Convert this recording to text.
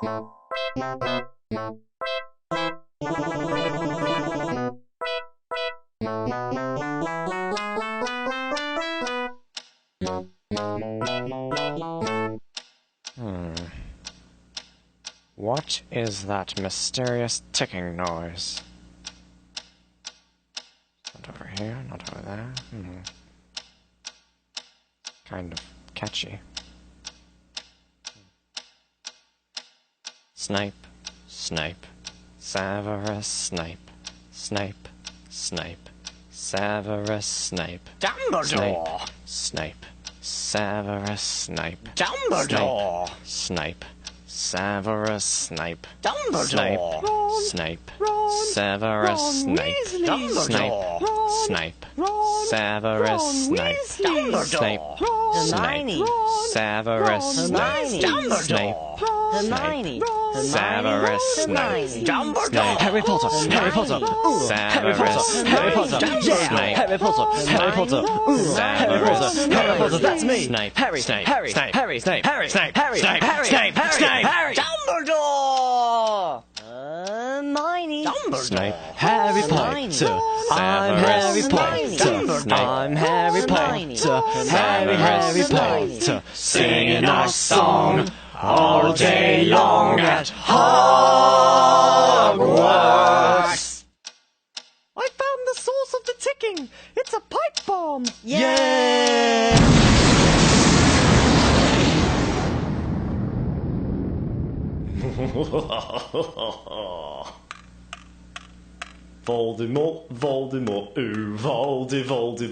What is that mysterious ticking noise? Not over here, not over there. Kind of catchy. Snape, Snape, Severus Snape, Snape, Snape, Severus Snape, Dumbledore! Snape, Severus Snape, Dumbledore! Snape, Severus Snape, Dumbledore! Snape, Severus Snape, Dumbledore! Snape, Severus Snape, Snape, Hermione! Severus Snape, Snape, Hermione! Severus Snape, Dumbledore! Harry Potter! Harry Potter! Harry Potter! Harry Potter! Yeah! Harry Potter! Harry Potter! Harry Potter! Harry Potter! That's me! Snape, Harry! Snape, Harry! Snape, Harry! Snape, Harry! Snape, Harry! Snape, Harry! Snape, Harry! Harry, Dumbledore! Hermione! Snape, Harry Potter! I'm Harry Potter! I'm Harry Potter! Harry Potter! singing our song all day long at Hogwarts! I found the source of the ticking! It's a pipe bomb! Yeah! Voldemort, Voldemort, ooh, Voldemort.